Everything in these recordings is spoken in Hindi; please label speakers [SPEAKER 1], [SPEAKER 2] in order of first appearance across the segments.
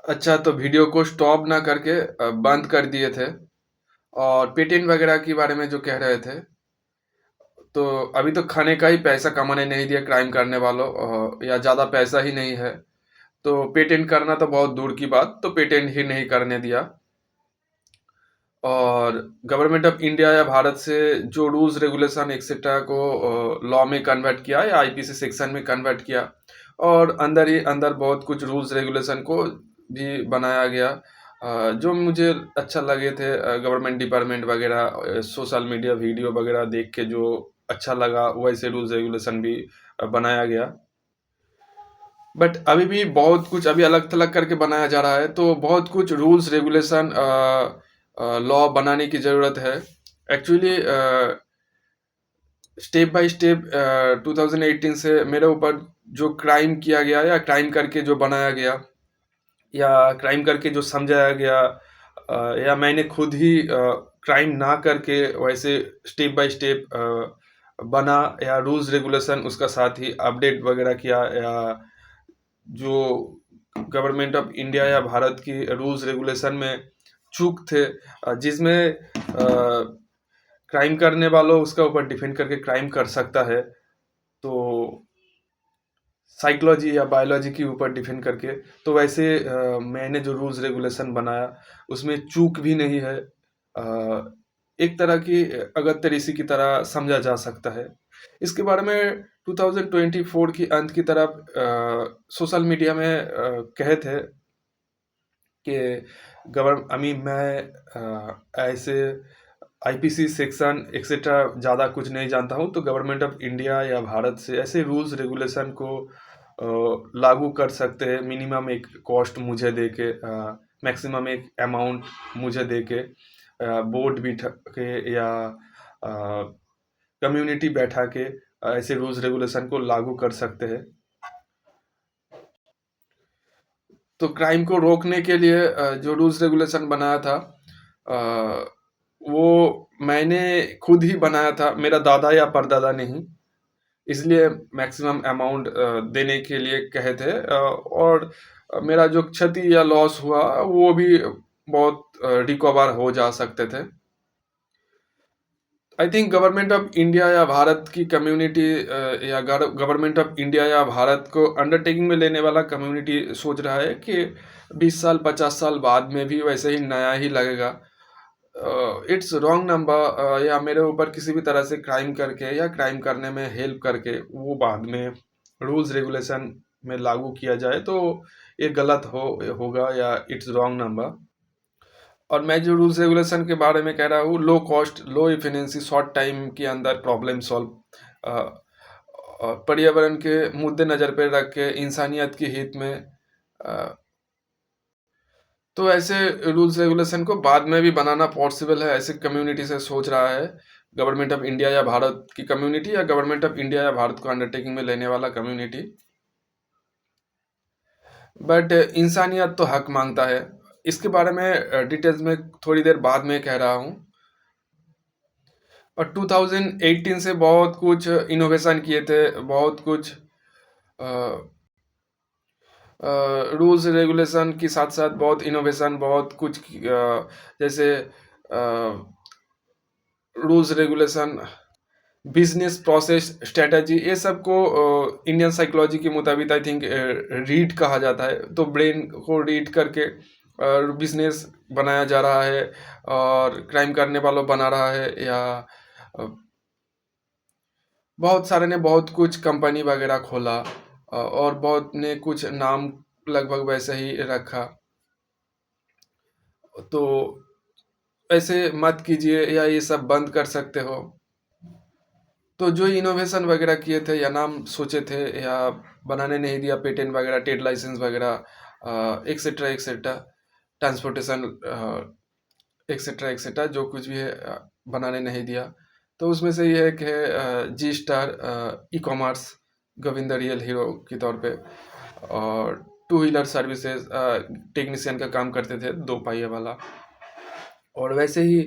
[SPEAKER 1] अच्छा, तो वीडियो को स्टॉप ना करके बंद कर दिए थे। और पेटेंट वगैरह के बारे में जो कह रहे थे, तो अभी तो खाने का ही पैसा कमाने नहीं दिया क्राइम करने वालों, या ज़्यादा पैसा ही नहीं है। तो पेटेंट करना तो बहुत दूर की बात, तो पेटेंट ही नहीं करने दिया। और गवर्नमेंट ऑफ इंडिया या भारत से जो रूल्स रेगुलेशन एक्सेट्रा को लॉ में कन्वर्ट किया या आईपीसी सेक्शन में कन्वर्ट किया। और अंदर ही अंदर बहुत कुछ रूल्स रेगुलेशन को भी बनाया गया, जो मुझे अच्छा लगे थे। गवर्नमेंट डिपार्टमेंट वगैरह सोशल मीडिया वीडियो वगैरह देख के जो अच्छा लगा, वैसे रूल्स रेगुलेशन भी बनाया गया। बट अभी भी बहुत कुछ अभी अलग थलग करके बनाया जा रहा है, तो बहुत कुछ रूल्स रेगुलेशन लॉ बनाने की ज़रूरत है। एक्चुअली स्टेप बाय स्टेप 2018 से मेरे ऊपर जो क्राइम किया गया या क्राइम करके जो बनाया गया या क्राइम करके जो समझाया गया, या मैंने खुद ही क्राइम ना करके वैसे स्टेप बाय स्टेप बना, या रूल्स रेगुलेशन उसका साथ ही अपडेट वगैरह किया, या जो गवर्नमेंट ऑफ इंडिया या भारत की रूल्स रेगुलेशन में चूक थे, जिसमें क्राइम करने वालों उसका ऊपर डिफेंड करके क्राइम कर सकता है, तो साइकोलॉजी या बायोलॉजी के ऊपर डिफेंड करके। तो वैसे मैंने जो रूल्स रेगुलेशन बनाया उसमें चूक भी नहीं है। एक तरह की अगत्य ऋषि की तरह समझा जा सकता है। इसके बारे में 2024 की अंत की तरफ सोशल मीडिया में कहे थे कि मैं ऐसे आईपीसी सेक्शन एक्सेट्रा ज़्यादा कुछ नहीं जानता हूँ, तो गवर्नमेंट ऑफ इंडिया या भारत से ऐसे रूल्स रेगुलेशन को लागू कर सकते हैं। मिनिमम एक कॉस्ट मुझे दे के, मैक्सिमम एक अमाउंट मुझे दे के, बोर्ड बिठा के या कम्युनिटी बैठा के ऐसे रूल्स रेगुलेशन को लागू कर सकते हैं। तो क्राइम को रोकने के लिए जो रूल्स रेगुलेशन बनाया था, अ, वो मैंने खुद ही बनाया था, मेरा दादा या परदादा नहीं। इसलिए मैक्सिमम अमाउंट देने के लिए कहे थे, और मेरा जो क्षति या लॉस हुआ वो भी बहुत रिकवर हो जा सकते थे। I think government of India या भारत की कम्युनिटी, या गवर्नमेंट ऑफ इंडिया या भारत को अंडरटेकिंग में लेने वाला कम्युनिटी सोच रहा है कि 20 साल 50 साल बाद में भी वैसे ही नया ही लगेगा। इट्स रॉन्ग नंबर, या मेरे ऊपर किसी भी तरह से क्राइम करके या क्राइम करने में हेल्प करके वो बाद में रूल्स रेगुलेशन में लागू किया जाए, तो ये गलत होगा, या इट्स रॉन्ग नंबर। और मैं जो रूल्स रेगुलेशन के बारे में कह रहा हूँ, low cost low efficiency short time के अंदर प्रॉब्लम सॉल्व, पर्यावरण के मुद्दे नज़र पे रख के इंसानियत के हित में। अ, तो ऐसे रूल्स रेगुलेशन को बाद में भी बनाना पॉसिबल है, ऐसे कम्युनिटी से सोच रहा है गवर्नमेंट ऑफ इंडिया या भारत की कम्युनिटी, या गवर्नमेंट ऑफ इंडिया या भारत को अंडरटेकिंग में लेने वाला कम्युनिटी। बट इंसानियत तो हक मांगता है। इसके बारे में डिटेल्स में थोड़ी देर बाद में कह रहा हूँ। और 2018 से बहुत कुछ इनोवेशन किए थे, बहुत कुछ रूल्स रेगुलेशन के साथ साथ बहुत इनोवेशन, बहुत कुछ जैसे rules regulation, business process strategy, ये सब को इंडियन साइकोलॉजी के मुताबिक आई थिंक रीड कहा जाता है। तो ब्रेन को रीड करके बिजनेस बनाया जा रहा है, और क्राइम करने वालों बना रहा है, या बहुत सारे ने बहुत कुछ कंपनी वगैरह खोला, और बहुत ने कुछ नाम लगभग वैसे ही रखा। तो ऐसे मत कीजिए, या ये सब बंद कर सकते हो। तो जो इनोवेशन वगैरह किए थे या नाम सोचे थे या बनाने नहीं दिया, पेटेंट वगैरह, ट्रेड लाइसेंस वगैरह, etcetera etcetera, transportation etcetera etcetera, जो कुछ भी है बनाने नहीं दिया। तो उसमें से ये है कि G star ecommerce Govinda real hero के तौर पे, और टू व्हीलर सर्विसेज टेक्नीशियन का काम करते थे, दो पहिए वाला। और वैसे ही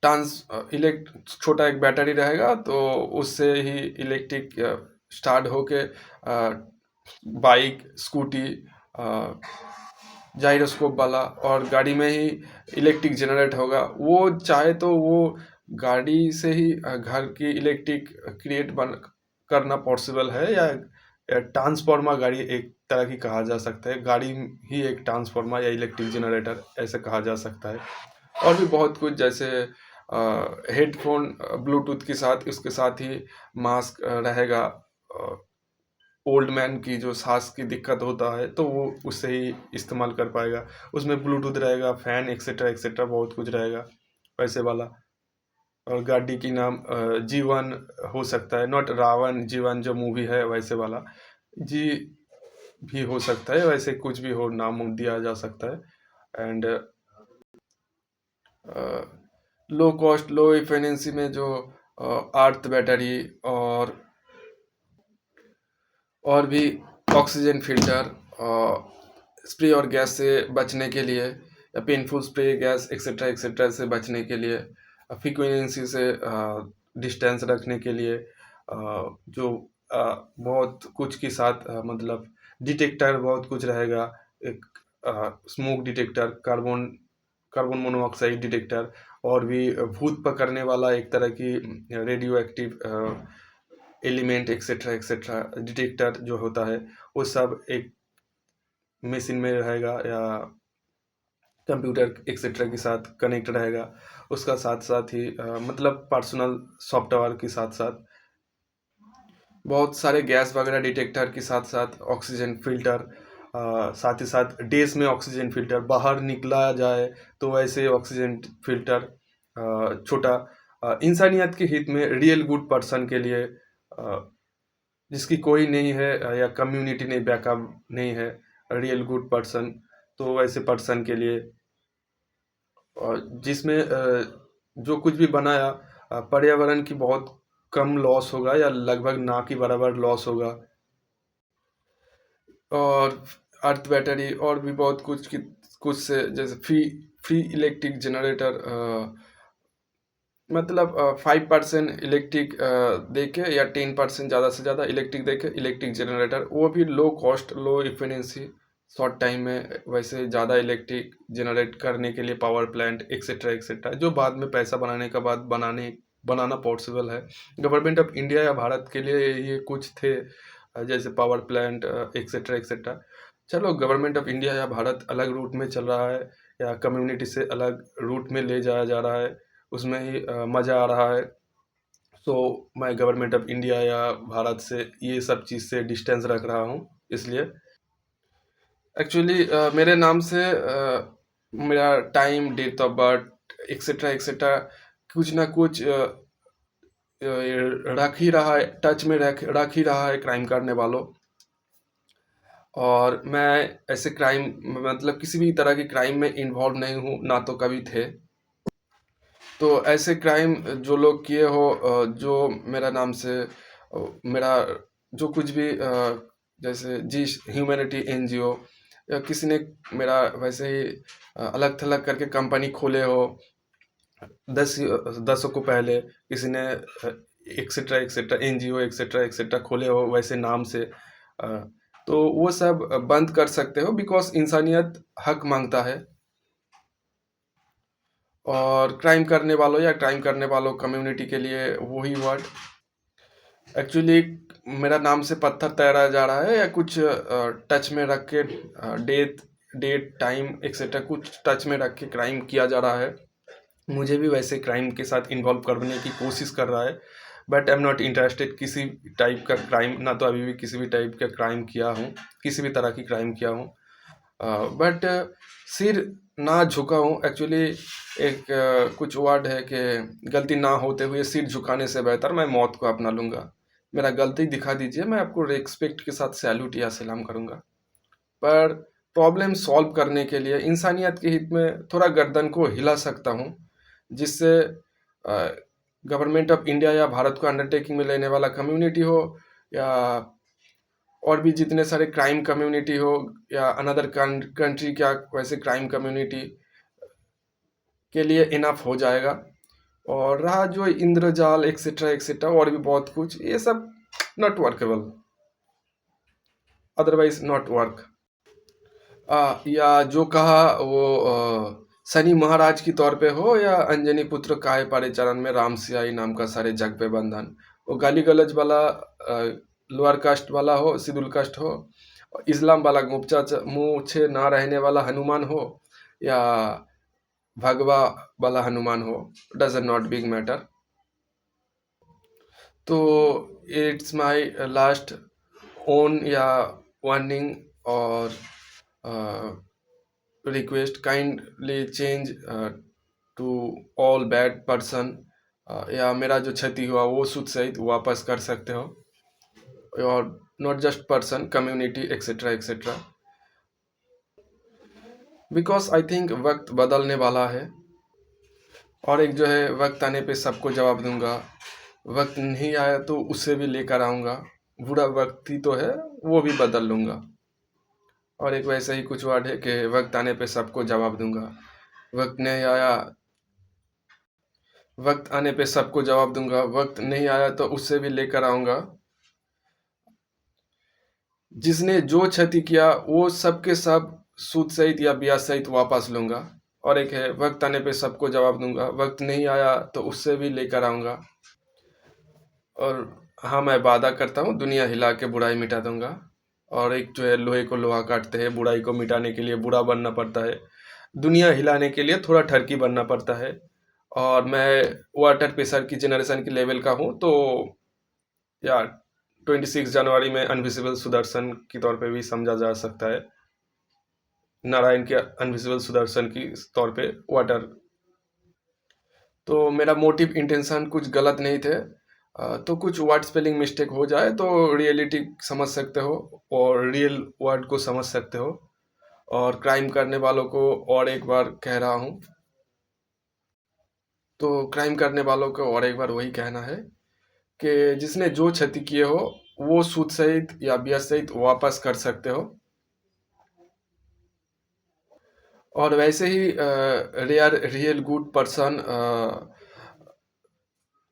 [SPEAKER 1] ट्रांस इलेक्ट छोटा एक बैटरी रहेगा, तो उससे ही इलेक्ट्रिक स्टार्ट होके बाइक, स्कूटी, जाइरोस्कोप वाला, और गाड़ी में ही इलेक्ट्रिक जनरेट होगा। वो चाहे तो वो गाड़ी से ही घर की इलेक्ट्रिक क्रिएट बन करना पॉसिबल है, या ट्रांसफार्मर गाड़ी एक तरह की कहा जा सकता है। गाड़ी ही एक ट्रांसफार्मर या इलेक्ट्रिक जनरेटर ऐसे कहा जा सकता है। और भी बहुत कुछ, जैसे हेडफोन ब्लूटूथ के साथ, उसके साथ ही मास्क रहेगा। ओल्ड मैन की जो सांस की दिक्कत होता है तो वो उससे ही इस्तेमाल कर पाएगा। उसमें ब्लूटूथ रहेगा, फैन एक्सेट्रा एक्सेट्रा बहुत कुछ रहेगा वैसे वाला। और गाड़ी की नाम जीवन हो सकता है, नॉट रावण, जीवन जो मूवी है वैसे वाला जी भी हो सकता है। वैसे कुछ भी हो नाम दिया जा सकता है। And low cost low efficiency में जो अर्थ बैटरी, और भी ऑक्सीजन फिल्टर, स्प्रे और गैस से बचने के लिए, या painful spray gas etcetera etcetera से बचने के लिए, फ्रीक्वेंसी से डिस्टेंस रखने के लिए, जो बहुत कुछ के साथ मतलब डिटेक्टर बहुत कुछ रहेगा। एक smoke detector, carbon carbon monoxide detector, और भी भूत पकड़ने वाला एक तरह की radio active element etcetera etcetera detector जो होता है, वो सब एक मशीन में रहेगा या कंप्यूटर एक्सेट्रा के साथ कनेक्ट रहेगा। उसका साथ साथ ही मतलब पर्सनल सॉफ्टवेयर के साथ साथ बहुत सारे गैस वगैरह डिटेक्टर के साथ साथ ऑक्सीजन फिल्टर, साथ ही साथ डेज में ऑक्सीजन फिल्टर, बाहर निकला जाए तो वैसे ऑक्सीजन फिल्टर छोटा, इंसानियत के हित में रियल गुड पर्सन के लिए, जिसकी कोई नहीं है या कम्युनिटी नहीं, बैकअप नहीं है, रियल गुड पर्सन, तो वैसे पर्सन के लिए। और जिसमें जो कुछ भी बनाया पर्यावरण की बहुत कम लॉस होगा या लगभग ना के बराबर लॉस होगा। और अर्थ बैटरी और भी बहुत कुछ की कुछ से, जैसे फ्री फ्री इलेक्ट्रिक जनरेटर, मतलब 5% इलेक्ट्रिक दे के या 10% ज़्यादा से ज़्यादा इलेक्ट्रिक दे के इलेक्ट्रिक जनरेटर, वो भी low cost low efficiency, short time में वैसे ज़्यादा इलेक्ट्रिक जनरेट करने के लिए पावर प्लांट एक्सेट्रा एक्सेट्रा, जो बाद में पैसा बनाने का बाद बनाना पॉसिबल है। गवर्नमेंट ऑफ इंडिया या भारत के लिए ये कुछ थे, जैसे पावर प्लांट एक्सेट्रा एक्सेट्रा। चलो, गवर्नमेंट ऑफ इंडिया या भारत अलग रूट में चल रहा है, या कम्युनिटी से अलग रूट में ले जाया जा रहा है, उसमें ही मज़ा आ रहा है। सो मैं गवर्नमेंट ऑफ इंडिया या भारत से ये सब चीज़ से डिस्टेंस रख रहा हूँ, इसलिए एक्चुअली मेरे नाम से मेरा time, date of birth etcetera etcetera कुछ ना कुछ रख ही रहा है, टच में रख ही रहा है क्राइम करने वालों। और मैं ऐसे क्राइम, मतलब किसी भी तरह की क्राइम में इन्वॉल्व नहीं हूँ, ना तो कभी थे। तो ऐसे क्राइम जो लोग किए हो, जो मेरा नाम से मेरा जो कुछ भी जैसे जी ह्यूमैनिटी एनजीओ, या किसी ने मेरा वैसे ही अलग थलग करके कंपनी खोले हो, दसों को पहले किसी ने etcetera etcetera NGO etcetera etcetera खोले हो वैसे नाम से, तो वो सब बंद कर सकते हो, बिकॉज इंसानियत हक मांगता है। और क्राइम करने वालों या क्राइम करने वालों कम्युनिटी के लिए वही वर्ड, एक्चुअली मेरा नाम से पत्थर तैरा जा रहा है, या कुछ टच में रख के डेट टाइम एक्सेट्रा कुछ टच में रख के क्राइम किया जा रहा है। मुझे भी वैसे क्राइम के साथ इन्वॉल्व करने की कोशिश कर रहा है, but I am not interested किसी टाइप का क्राइम, ना तो अभी भी किसी भी टाइप का क्राइम किया हूँ, किसी भी तरह की क्राइम किया हूँ। बट सिर ना झुका हूँ एक्चुअली। एक कुछ वर्ड है कि गलती ना होते हुए सिर झुकाने से बेहतर मैं मौत को अपना लूँगा। मेरा गलती दिखा दीजिए, मैं आपको रिस्पेक्ट के साथ सैल्यूट या सलाम करूँगा। पर प्रॉब्लम सॉल्व करने के लिए इंसानियत के हित में थोड़ा गर्दन को हिला सकता हूँ, जिससे गवर्नमेंट ऑफ इंडिया या भारत को अंडरटेकिंग में लेने वाला कम्युनिटी हो, या और भी जितने सारे क्राइम कम्युनिटी हो, या अनदर कंट्री क्या वैसे क्राइम कम्युनिटी के लिए इनफ हो जाएगा। और रहा जो इंद्रजाल एक्सेट्रा एक्सेट्रा और भी बहुत कुछ, ये सब not workable, otherwise not work. या जो कहा वो शनि महाराज की तौर पे हो या अंजनी पुत्र काहे पारे चरण में राम सियाई नाम का सारे जग पे बंधन, वो गाली गलौज वाला लोअर कास्ट वाला हो, शेड्यूल कास्ट हो, इस्लाम वाला मुँह छे ना रहने वाला हनुमान हो, या भगवा वाला हनुमान हो, डज नॉट बिग मैटर. तो इट्स माय लास्ट ओन या वार्निंग और request, kindly change to all bad person, या मेरा जो क्षति हुआ वो सुध सहित वापस कर सकते हो, और not just person, community etcetera etcetera. Because I think वक्त बदलने वाला है, और एक जो है वक्त आने पे सबको जवाब दूंगा, वक्त नहीं आया तो उससे भी लेकर आऊँगा, बुरा वक्त ही तो है वो भी बदल लूँगा. और एक वैसे ही कुछ वर्ड है कि वक्त आने पे सबको जवाब दूंगा, वक्त नहीं आया, वक्त आने पे सबको जवाब दूंगा, वक्त नहीं आया तो उससे भी लेकर आऊँगा, जिसने जो क्षति किया वो सब के सब सूद सहित या ब्याज सहित वापस लूँगा. और एक है वक्त आने पे सबको जवाब दूंगा, वक्त नहीं आया तो उससे भी लेकर आऊँगा. और हाँ, मैं वादा करता हूँ दुनिया हिला के बुराई मिटा दूंगा. और एक जो है लोहे को लोहा काटते हैं, बुराई को मिटाने के लिए बुरा बनना पड़ता है, दुनिया हिलाने के लिए थोड़ा ठरकी बनना पड़ता है. और मैं वाटर पेसर की जनरेशन की लेवल का हूँ, तो या 26 जनवरी में अनविजिबल सुदर्शन के तौर पे भी समझा जा सकता है, नारायण के अनविजिबल सुदर्शन की तौर पे वाटर. तो मेरा मोटिव इंटेंशन कुछ गलत नहीं थे, तो कुछ वर्ड स्पेलिंग मिस्टेक हो जाए तो रियलिटी समझ सकते हो और रियल वर्ड को समझ सकते हो. और क्राइम करने वालों को और एक बार कह रहा हूँ, तो क्राइम करने वालों को और एक बार वही कहना है कि जिसने जो क्षति किए हो वो सूद सहित या ब्याज सहित वापस कर सकते हो. और वैसे ही रेयर रियल गुड पर्सन,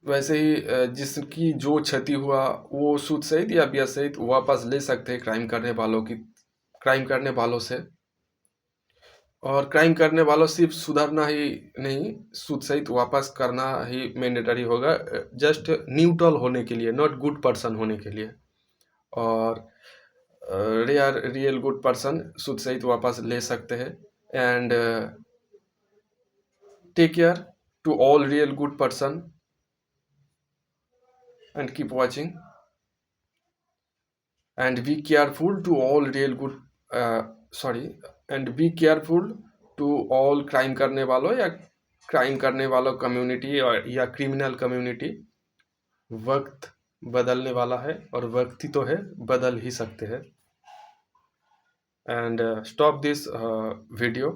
[SPEAKER 1] वैसे ही जिसकी जो क्षति हुआ वो सूद सहित या ब्याज सहित वापस ले सकते हैं क्राइम करने वालों से. और क्राइम करने वालों सिर्फ सुधरना ही नहीं, सूद सहित वापस करना ही मैंडेटरी होगा, जस्ट न्यूट्रल होने के लिए, नॉट गुड पर्सन होने के लिए. और रेयर रियल गुड पर्सन सूद सहित वापस ले सकते हैं. And take care to all real good person and keep watching, and be careful to all real good and be careful to all crime करने वालों या क्राइम करने वालों कम्युनिटी और या क्रिमिनल कम्युनिटी. वक्त बदलने वाला है और वक्त ही तो है, बदल ही सकते हैं. And stop this video.